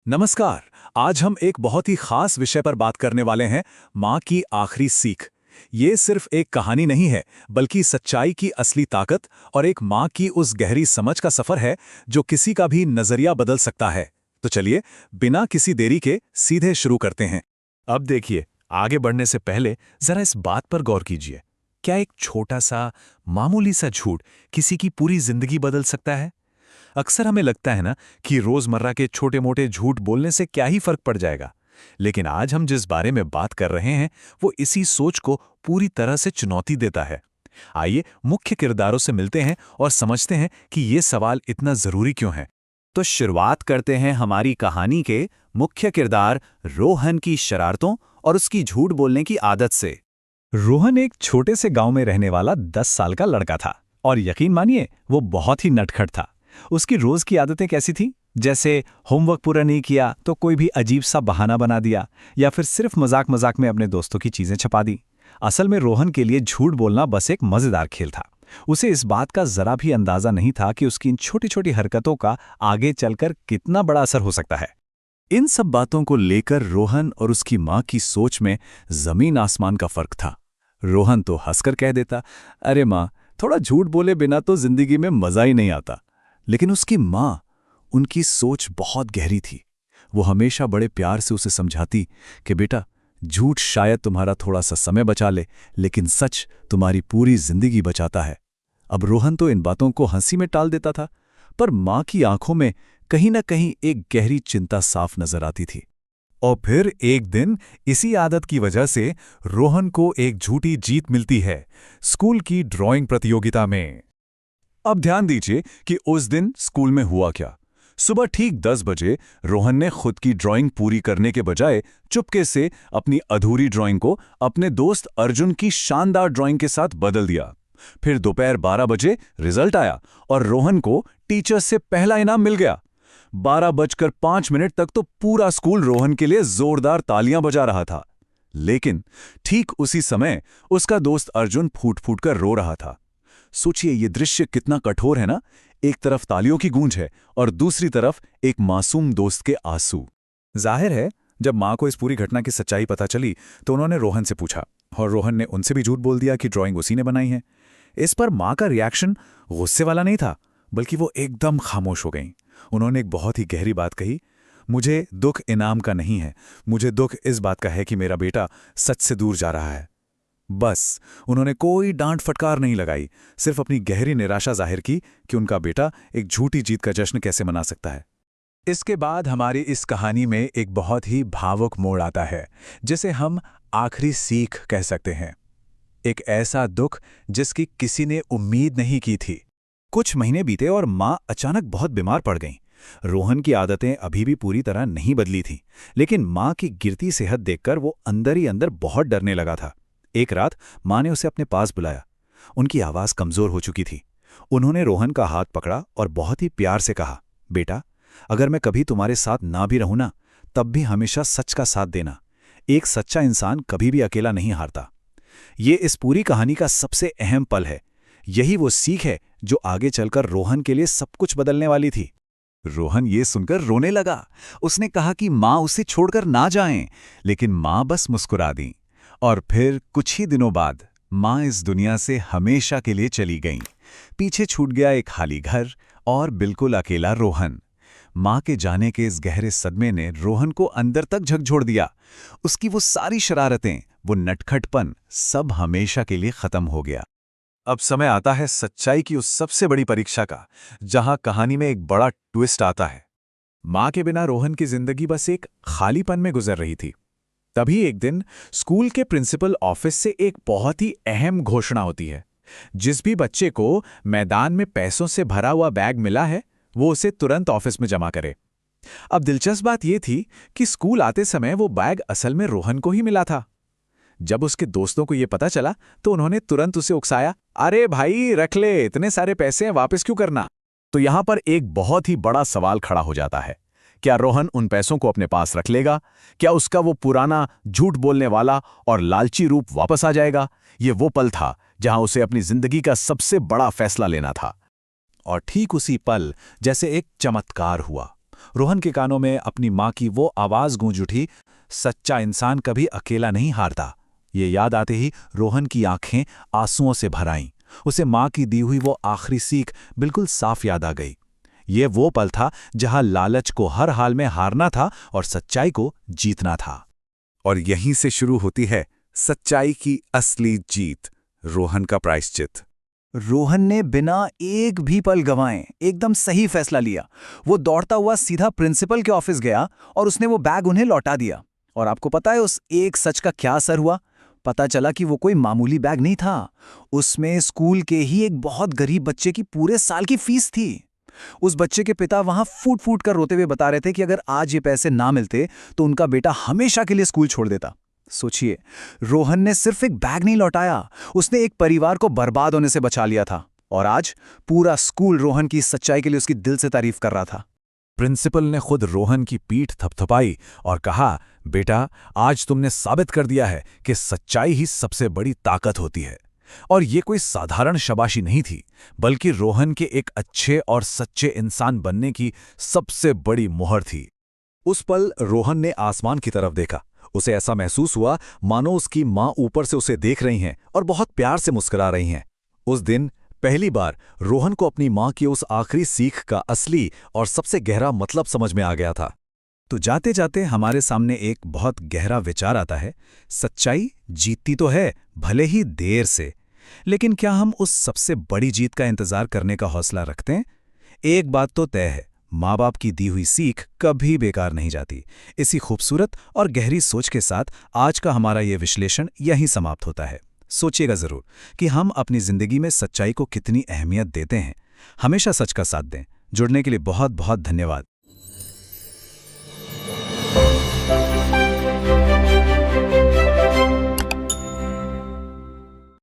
नमस्कार। आज हम एक बहुत ही खास विषय पर बात करने वाले हैं, माँ की आखिरी सीख। ये सिर्फ एक कहानी नहीं है, बल्कि सच्चाई की असली ताकत और एक माँ की उस गहरी समझ का सफर है जो किसी का भी नजरिया बदल सकता है। तो चलिए, बिना किसी देरी के सीधे शुरू करते हैं। अब देखिए, आगे बढ़ने से पहले जरा इस बात पर गौर कीजिए। क्या एक छोटा सा, मामूली सा झूठ किसी की पूरी जिंदगी बदल सकता है? अक्सर हमें लगता है ना कि रोजमर्रा के छोटे-मोटे झूठ बोलने से क्या ही फर्क पड़ जाएगा। लेकिन आज हम जिस बारे में बात कर रहे हैं, वो इसी सोच को पूरी तरह से चुनौती देता है। आइए मुख्य किरदारों से मिलते हैं और समझते हैं कि ये सवाल इतना जरूरी क्यों है। तो शुरुआत करते हैं हमारी कहानी के मुख्य किरदार रोहन की शरारतों और उसकी झूठ बोलने की आदत से। रोहन एक छोटे से गांव में रहने वाला 10 साल का लड़का था और यकीन मानिए, वो बहुत ही नटखट था। उसकी रोज की आदतें कैसी थी? जैसे होमवर्क पूरा नहीं किया तो कोई भी अजीब सा बहाना बना दिया, या फिर सिर्फ मजाक मजाक में अपने दोस्तों की चीजें छपा दी। असल में रोहन के लिए झूठ बोलना बस एक मजेदार खेल था। उसे इस बात का जरा भी अंदाजा नहीं था कि उसकी इन छोटी छोटी हरकतों का आगे चलकर कितना बड़ा असर हो सकता है। इन सब बातों को लेकर रोहन और उसकी माँ की सोच में जमीन आसमान का फर्क था। रोहन तो हंसकर कह देता, अरे माँ, थोड़ा झूठ बोले बिना तो जिंदगी में मजा ही नहीं आता। लेकिन उसकी माँ, उनकी सोच बहुत गहरी थी। वो हमेशा बड़े प्यार से उसे समझाती कि बेटा, झूठ शायद तुम्हारा थोड़ा सा समय बचा ले, लेकिन सच तुम्हारी पूरी जिंदगी बचाता है। अब रोहन तो इन बातों को हंसी में टाल देता था, पर माँ की आंखों में कहीं न कहीं एक गहरी चिंता साफ नजर आती थी। और फिर एक दिन इसी आदत की वजह से रोहन को एक झूठी जीत मिलती है, स्कूल की ड्राइंग प्रतियोगिता में। अब ध्यान दीजिए कि उस दिन स्कूल में हुआ क्या। सुबह ठीक 10 बजे रोहन ने खुद की ड्राइंग पूरी करने के बजाय चुपके से अपनी अधूरी ड्राइंग को अपने दोस्त अर्जुन की शानदार ड्राइंग के साथ बदल दिया। फिर दोपहर 12 बजे रिजल्ट आया और रोहन को टीचर से पहला इनाम मिल गया। 12:05 तक तो पूरा स्कूल रोहन के लिए जोरदार तालियां बजा रहा था। लेकिन ठीक उसी समय उसका दोस्त अर्जुन फूट फूट कर रो रहा था। सोचिए, ये दृश्य कितना कठोर है ना। एक तरफ तालियों की गूंज है और दूसरी तरफ एक मासूम दोस्त के आंसू। जाहिर है, जब मां को इस पूरी घटना की सच्चाई पता चली तो उन्होंने रोहन से पूछा, और रोहन ने उनसे भी झूठ बोल दिया कि ड्राइंग उसी ने बनाई है। इस पर मां का रिएक्शन गुस्से वाला नहीं था, बल्कि वो एकदम खामोश हो गईं। उन्होंने एक बहुत ही गहरी बात कही, मुझे दुख इनाम का नहीं है, मुझे दुख इस बात का है कि मेरा बेटा सच से दूर जा रहा है। बस उन्होंने कोई डांट फटकार नहीं लगाई, सिर्फ अपनी गहरी निराशा जाहिर की कि उनका बेटा एक झूठी जीत का जश्न कैसे मना सकता है। इसके बाद हमारी इस कहानी में एक बहुत ही भावुक मोड़ आता है, जिसे हम आखिरी सीख कह सकते हैं। एक ऐसा दुख जिसकी किसी ने उम्मीद नहीं की थी। कुछ महीने बीते और माँ अचानक बहुत बीमार पड़ गईं। रोहन की आदतें अभी भी पूरी तरह नहीं बदली थीं, लेकिन माँ की गिरती सेहत देखकर वो अंदर ही अंदर बहुत डरने लगा था। एक रात माँ ने उसे अपने पास बुलाया। उनकी आवाज़ कमज़ोर हो चुकी थी। उन्होंने रोहन का हाथ पकड़ा और बहुत ही प्यार से कहा, बेटा, अगर मैं कभी तुम्हारे साथ ना भी रहूं ना, तब भी हमेशा सच का साथ देना। एक सच्चा इंसान कभी भी अकेला नहीं हारता। ये इस पूरी कहानी का सबसे अहम पल है। यही वो सीख है जो आगे चलकर रोहन के लिए सब कुछ बदलने वाली थी। रोहन ये सुनकर रोने लगा। उसने कहा कि माँ उसे छोड़कर ना जाएं, लेकिन माँ बस मुस्कुरा दी। और फिर कुछ ही दिनों बाद माँ इस दुनिया से हमेशा के लिए चली गईं। पीछे छूट गया एक खाली घर और बिल्कुल अकेला रोहन। माँ के जाने के इस गहरे सदमे ने रोहन को अंदर तक झकझोर दिया। उसकी वो सारी शरारतें, वो नटखटपन, सब हमेशा के लिए खत्म हो गया। अब समय आता है सच्चाई की उस सबसे बड़ी परीक्षा का, जहां कहानी में एक बड़ा ट्विस्ट आता है। माँ के बिना रोहन की जिंदगी बस एक खालीपन में गुजर रही थी। तभी एक दिन स्कूल के प्रिंसिपल ऑफिस से एक बहुत ही अहम घोषणा होती है। जिस भी बच्चे को मैदान में पैसों से भरा हुआ बैग मिला है, वो उसे तुरंत ऑफिस में जमा करे। अब दिलचस्प बात यह थी कि स्कूल आते समय वो बैग असल में रोहन को ही मिला था। जब उसके दोस्तों को यह पता चला तो उन्होंने तुरंत उसे उकसाया, अरे भाई, रख ले, इतने सारे पैसे हैं, वापस क्यों करना। तो यहां पर एक बहुत ही बड़ा सवाल खड़ा हो जाता है। क्या रोहन उन पैसों को अपने पास रख लेगा? क्या उसका वो पुराना झूठ बोलने वाला और लालची रूप वापस आ जाएगा? ये वो पल था जहां उसे अपनी जिंदगी का सबसे बड़ा फैसला लेना था। और ठीक उसी पल जैसे एक चमत्कार हुआ। रोहन के कानों में अपनी माँ की वो आवाज़ गूंज उठी, सच्चा इंसान कभी अकेला नहीं हारता। ये याद आते ही रोहन की आंखें आंसुओं से भर आईं। उसे माँ की दी हुई वो आखिरी सीख बिल्कुल साफ याद आ गई। ये वो पल था जहां लालच को हर हाल में हारना था और सच्चाई को जीतना था। और यहीं से शुरू होती है सच्चाई की असली जीत, रोहन का प्रायश्चित। रोहन ने बिना एक भी पल गंवाए एकदम सही फैसला लिया। वो दौड़ता हुआ सीधा प्रिंसिपल के ऑफिस गया और उसने वो बैग उन्हें लौटा दिया। और आपको पता है उस एक सच का क्या असर हुआ? पता चला कि वो कोई मामूली बैग नहीं था। उसमें स्कूल के ही एक बहुत गरीब बच्चे की पूरे साल की फीस थी। उस बच्चे के पिता वहां फूट फूट कर रोते हुए बता रहे थे कि अगर आज ये पैसे ना मिलते तो उनका बेटा हमेशा के लिए स्कूल छोड़ देता। सोचिए, रोहन ने सिर्फ एक बैग नहीं लौटाया, उसने एक परिवार को बर्बाद होने से बचा लिया था। और आज पूरा स्कूल रोहन की सच्चाई के लिए उसकी दिल से तारीफ कर रहा था। प्रिंसिपल ने खुद रोहन की पीठ थपथपाई और कहा, बेटा, आज तुमने साबित कर दिया है कि सच्चाई ही सबसे बड़ी ताकत होती है। और ये कोई साधारण शाबाशी नहीं थी, बल्कि रोहन के एक अच्छे और सच्चे इंसान बनने की सबसे बड़ी मुहर थी। उस पल रोहन ने आसमान की तरफ देखा। उसे ऐसा महसूस हुआ मानो उसकी माँ ऊपर से उसे देख रही हैं और बहुत प्यार से मुस्कुरा रही हैं। उस दिन पहली बार रोहन को अपनी माँ की उस आखिरी सीख का असली और सबसे गहरा मतलब समझ में आ गया था। तो जाते जाते हमारे सामने एक बहुत गहरा विचार आता है। सच्चाई जीतती तो है, भले ही देर से, लेकिन क्या हम उस सबसे बड़ी जीत का इंतजार करने का हौसला रखते हैं? एक बात तो तय है, माँ बाप की दी हुई सीख कभी बेकार नहीं जाती। इसी खूबसूरत और गहरी सोच के साथ आज का हमारा ये विश्लेषण यहीं समाप्त होता है। सोचिएगा जरूर कि हम अपनी जिंदगी में सच्चाई को कितनी अहमियत देते हैं। हमेशा सच का साथ दें। जुड़ने के लिए बहुत बहुत धन्यवाद।